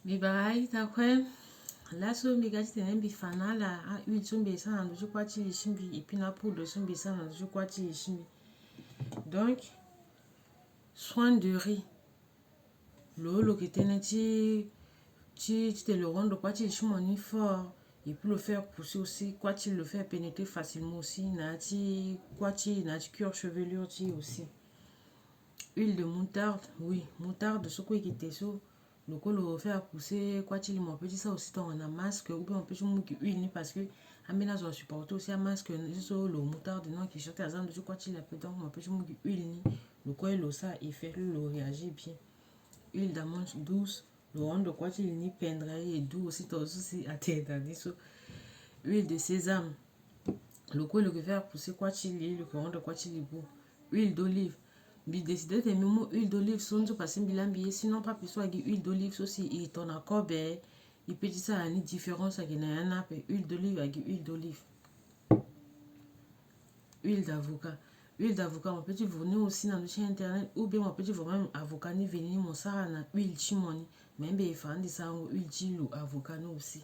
Bibarai takwe la so mbi gati tenen bi fana la a huile sombi ça na doju kwati shimbi et puis na poudre sombi ça na doju kwati shimbi. Donc soin de riz. Lo que tenen tu te le rends de kwati shimoni fort et puis le faire pousser aussi kwati le faire pénétrer facilement aussi na ti kwati na ti cuir chevelure ti aussi. Huile de moutarde, oui, moutarde ce qui était so. Le col le faire pousser quoi tu mon petit ça aussi dans un masque ou bien on peut juste huile parce que amena zo supporter aussi un masque so le moutarde non qui chante azan de quoi tu la peut donc on peut juste huile ni le col le ça et faire le réagir bien. Huile d'amande douce le rond de quoi tu ni peindre et doux aussi toi aussi à tête so huile de sésame le col le faire pousser quoi tu le rond de quoi tu beau. Huile d'olive bi décider de même huile d'olive sonzo parce que sinon pas plus soit huile d'olive aussi et ton accord ben il peut dire ça a une différence avec une huile d'olive avec huile d'olive. Huile d'avocat on peut dire venir aussi dans le site internet ou bien on peut dire vraiment avocat ni venir mon ça na huile chimoni même ben fan de ça huile d'ilo avocat aussi.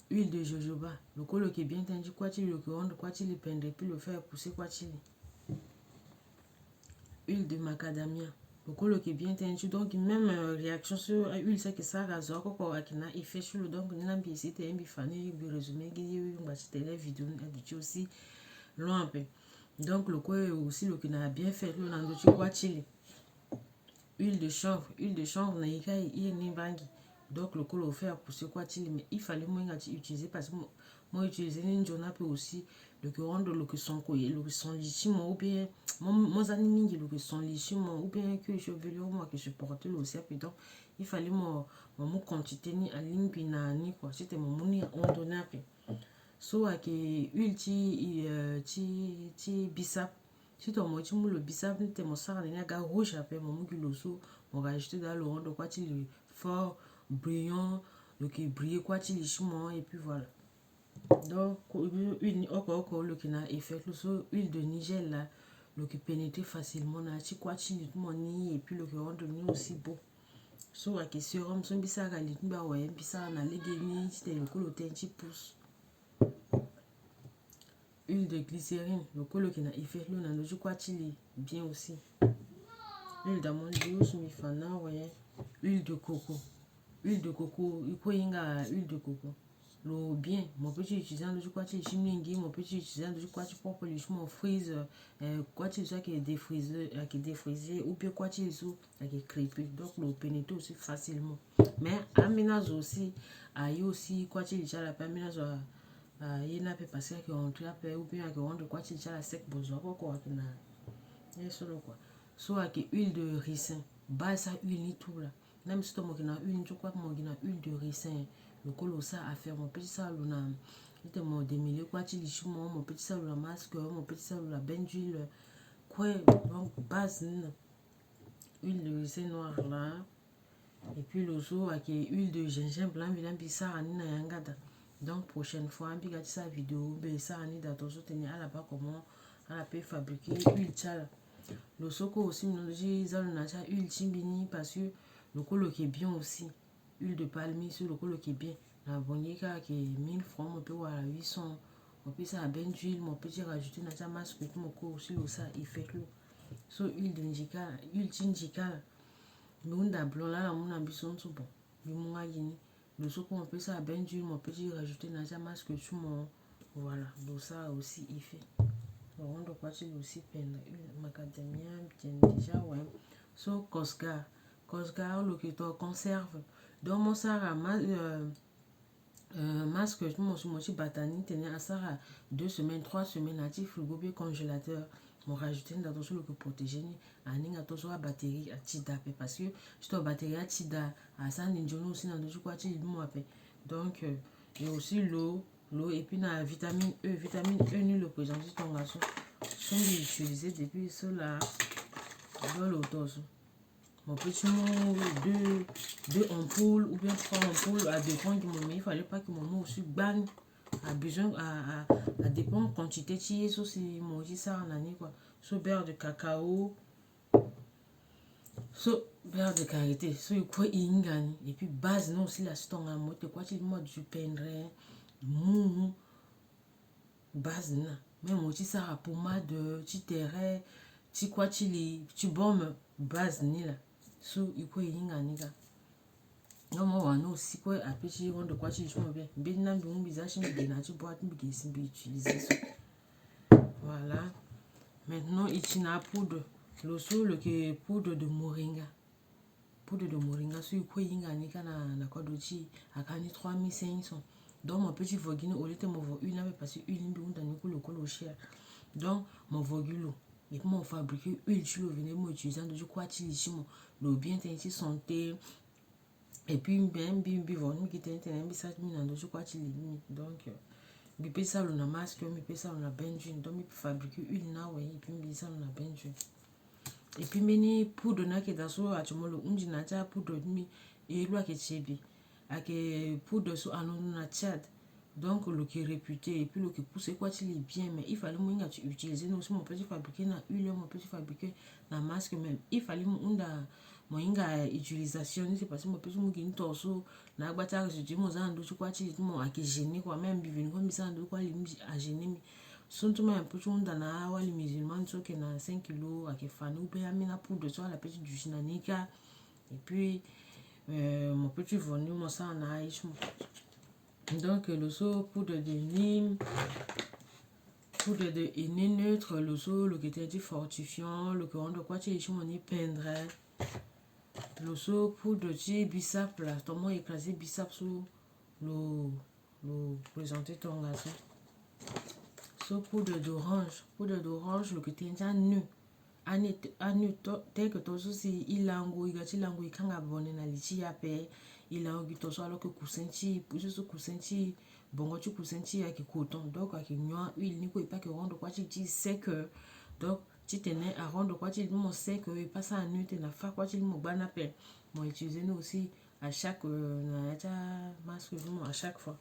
Huile de jojoba le col qui est bien tendu quoi tu le rendre quoi tu le peindre puis le faire pousser quoi tu huile de macadamia le col qui est bien tendu donc même réaction sur huile c'est que ça raso quoi qui n'a effet sur le donc n'a bien ici t'es un bifani bi résumé qui on va citer les vidéos du aussi long un peu donc le quoi aussi le qui n'a bien fait le dans le quoi chili huile de chanvre n'a il ni bangi donc le col au faire pousser quoi chili mais il fallait moins utiliser parce que moi utiliser une journée peut aussi le que rendre le que son quoi le que son lichime ou bien moi animé le que son lichime ou bien que je veux moi que je porte le aussi puis donc il fallait moi mon quantité ni à ligne puis ni quoi c'était mon moni on donnait après so à que huile ti bissap si ton moi tu le bissap ni te mon ça ni ga rouge après mon mou so on va ajouter dans le rond quoi tu le fort brillant le qui brille quoi tu lichime et puis voilà. Donc, huile le qui n'a effet, huile de Niger là, le qui pénètre facilement, na chi quoi chi ni et puis le qui rend devenu aussi beau. So, à que sérum, son bisa à l'itba ouais, bisa na l'égénie, c'était le col au tenchi pousse. Huile de glycérine, le col qui n'a effet, le na le quoi chi bien aussi. Huile d'amande douce, mi fana ouais. Huile de coco, il faut y huile de coco. Le bien, mon petit utilisant de quoi tu chimingui, mon petit utilisant de quoi tu propres les chemins frise, quoi tu sais qui est défrisé, ou bien quoi tu es qui est crépé, donc le pénétre aussi facilement. Mais aménage aussi, aïe aussi, quoi tu dis à la péménage, il n'a pas passé à on trappe, ou bien à on de quoi tu dis à la sec, besoin quoi, qui n'a, et solo quoi. Soit avec huile de ricin, bas ça huile ni tout là. Même si tu as une, je crois que mon huile de ricin, le colo ça à faire mon petit ça, l'on a, il te m'a démêlé quoi, tu dis mon petit ça, la masque, mon petit ça, la bain d'huile, quoi, donc base, huile de ricin noir là, et puis le zoo avec huile de gingembre blanc, puis ça, on a un gada. Donc prochaine fois, on regarde sa vidéo, ben ça, on est dans ton soutenir à la bas comment on a pu fabriquer huile tchal. Le soko aussi, nous disons, huile chimbini parce que le colo qui est bien aussi. Huile de palmier sur le colo qui est bien. La bonnica qui est 1000 francs, on peut voir à 800. On peut ça à ben d'huile, on peut rajouter dans masque, puis mon corps aussi, ça, il fait le. So, huile d'indica, huile d'indica. Mais on a blanc là, on a besoin de bon. Le soko, on peut ça à ben d'huile, on peut rajouter dans masque, tout mon. Voilà, donc ça aussi, il fait. On doit pas aussi peine macadamia déjà ouais so cosgar le qui te conserve donc mon sara masque je m'en suis batani tenir à ça 2 semaines 3 semaines à ti frigo bien congélateur mon rajouter dans tout le que protéger ni ani à tout soit batterie à ti d'appel parce que je te batterie à ti da à ça n'injono aussi dans tout quoi tu moi appel donc et aussi l'eau et puis la vitamine E ni le présent sur ton garçon sont utilisés depuis cela dans l'automne. Mon petit mot, deux ampoules ou bien 3 ampoules à dépendre du moment. Il ne fallait pas que mon mot aussi gagne à besoin à dépendre quantité de ça aussi mon dit ça en année quoi. Ce beurre de cacao, So, beurre de karité, so il quoi ingani. Et puis base non aussi la stongue à motte quoi tu moi du peindre mou base na. Même moi tu ça pommade, tu terre, tu quoi tu bombe base ni là. So il quoi ingani ga. Non moi on aussi quoi après tu on de quoi tu je bien. Bien na bien bizarre mais na tu boîte mais qui c'est utiliser ça. Voilà. Maintenant il y a poudre. Le sol que poudre de moringa. Poudre de moringa so iko yinga nika na kodochi akani 3500 donc mon petit vogine au lieu de mon une avait passé une bi unda ni kolo kolo cher donc mon vogulo et puis mon fabriquer huile tu le venez moi utilisant de quoi tu ici mon le bien t'es santé et puis bien vont qui t'es bi ça mi na de quoi tu donc mi peut ça le na masque mi peut ça le na benjin donc mi fabriquer huile na ouais et puis mi ça le na benjin. Et puis meni poudre na ke daso atumolo unji na cha poudre mi et loi ke chebi ake poudre so anon na Tchad donc le qui est réputé et puis le qui pousse quoi tu est bien mais il fallait moi tu utiliser nous mon petit fabriquer na huile mon petit fabriquer na masque même il fallait unda mo inga utilisation c'est parce que mon petit mo qui torso na gbata je dis mo zando quoi tu mo ake gêner quoi même bivin comme ça ndo quoi limji a gêner surtout un peu na wali musulman so que na 5 kilos à que fanu ou bien amina poudre so la petite du chinanika et puis mon petit venu mon ça en aïch donc le so poudre de Nîmes poudre de henné neutre le so le qui était dit fortifiant le que on de quoi tu es mon y peindre le so poudre de bissap là ton moi écrasé bissap sous le présenter ton gâteau. So poudre d'orange le que t'es un nu anu tel que toi aussi il lango il kanga bonne na lichi ya pe il lango to so alors que cousinti plus so cousinti bon tu cousinti ya ki coton donc à ki noa huile ni ko pas que rendre quoi tu sec donc tu tenais à rendre quoi tu mon sec et pas ça nu te na fa quoi tu mon bana pe moi utiliser nous aussi à chaque na ta masque à chaque fois.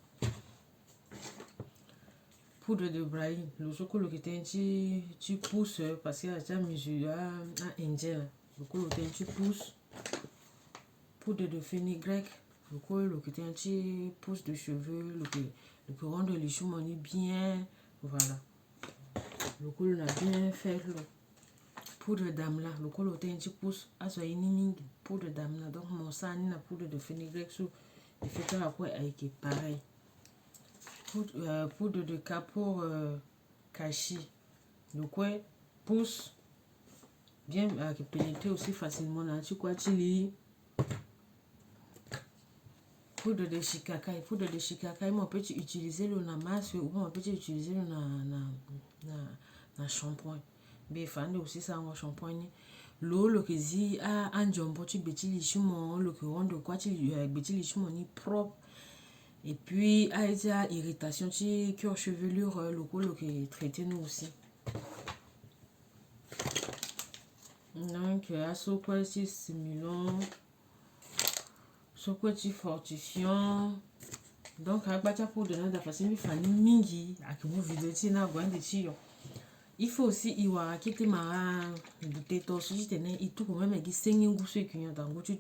Poudre de brahim, le chocolat qui est tu pousses parce qu'il y a déjà mesure à indien. Le chocolat tu pousses. Poudre de fenugrec, le chocolat qui est tu pousses de cheveux, le que rend les cheveux bien. Voilà. Le chocolat a bien fait. Poudre d'amla, le chocolat tu pousses à ce une poudre d'amla. Donc mon sang na poudre de fenugrec sur le fait après avec pareil. Poudre de capour cachi. Le quoi pousse bien qui pénétrer aussi facilement là. Tu quoi tu lis. Poudre de shikakai, moi peut utiliser le na masque ou moi peut utiliser le na shampoing. Mais fan aussi ça en shampoing. L'eau le que dit un jambon tu bêtis les chumons le que rend de quoi tu bêtis les chumons ni propre. Et puis, à irritation, tu cœur chevelure, le col qui est traité nous aussi. Donc, à ce quoi c'est stimulant, ce quoi tu fortifiant. Donc, à quoi tu as pour donner de la façon, il faut mingi, à que vous vidéo, na gwande de il faut aussi y avoir qui te mara bouteille torse, tu tenais et tout comme même qui saigne goût ce qui dans goût tu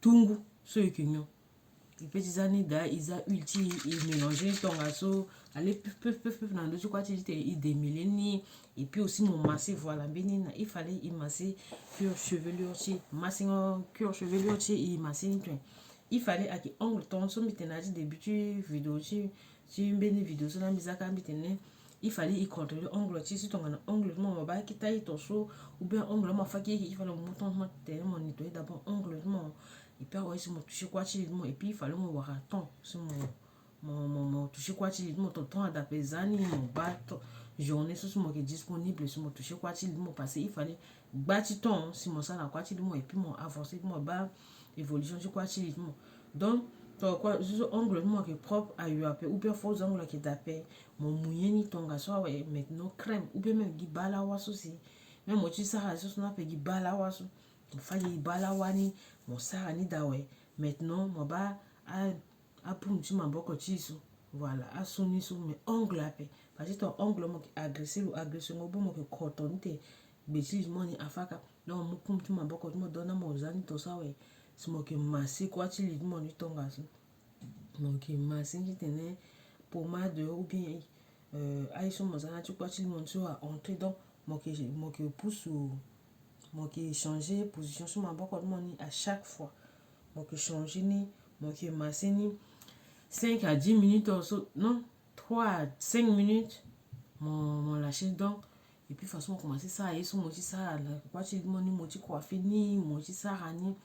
tungu ce qui les petits années là ils a ulti ils mélanger ton asso aller peu dans deux quoi tu dis il démêler et puis aussi mon massé voilà benina il fallait y masser cuir chevelure aussi masser cuir chevelure aussi il masser il fallait à qui ongle ton so maintenant début tu vidéo tu une vidéo sur la mise à camp il fallait y contrôler ongle tu si ton ongle mon bas qui taille ton so ou bien ongle ma fa qui il fallait monter mon nettoyer d'abord ongle mon et puis ouais c'est mon toucher quoi tu et puis il fallait me voir à temps c'est mon toucher quoi tu mon temps d'apaisani mon bateau journée sur mon qui est disponible sur mon toucher quoi tu mon passé il fallait bâtir temps si mon ça la quoi tu et puis mon avancer mon bas évolution du quoi tu donc quoi ce ongle moi qui est propre à UAP ou bien faux ongle qui est tapé mon mouillé ni ton gars soit ouais maintenant crème ou bien même qui bala aussi même moi tu sais ça on a fait qui bala wasu fayi bala wani mon sara ni dawe maintenant mon ba a pour tu maboko tisu voilà a soni sou mais ongle apé parce que ton ongle mo agressé ou agression mo bon mo que coton te bêtise mo ni afaka donc mo pum tu maboko mo dona mo zani to sa we mo ke masser quoi tu lui mo ni tonga so mo ke masser qui tenait pommade ou bien aïe so mo zana tu quoi tu lui mon so à entrer donc mo ke pousse ou mo ke changer position sur maboko mo ni à chaque fois mo ke changer ni mo ke masser ni 5 à 10 minutes non 3 à 5 minutes mon lâcher donc et puis façon on commencer ça à sur mon ça quoi tu mon ni mon coiffé ni mon ça ni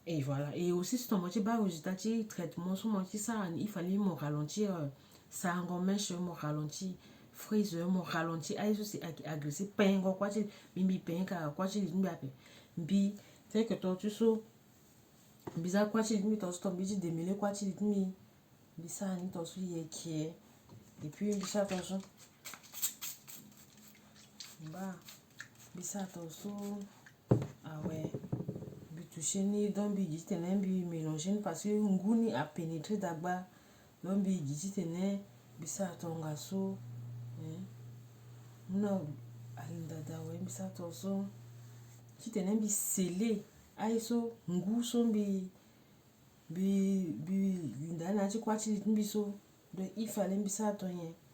et voilà et aussi si ton moitié bas résultat traitement sur mon ça il fallait mon ralentir ça engommer sur mon ralentir fraiseur mon ralentir aïe c'est agressé pain quoi tu mimi pain quoi tu dis bi c'est que toi tu so bizarre quoi tu dis toi ton biji démêler quoi tu dis ça ni toi so qui est et puis ça attention bah bisa toso ah ouais bi toucher ni donc bi gite ne bi mélanger parce que nguni a pénétré d'abord donc bi gite ne bisa tonga so non alinda da ouais bisa toso gite ne bi scellé aiso ngu so bi linda na ti kwa ti bi so donc il fallait bisa tonye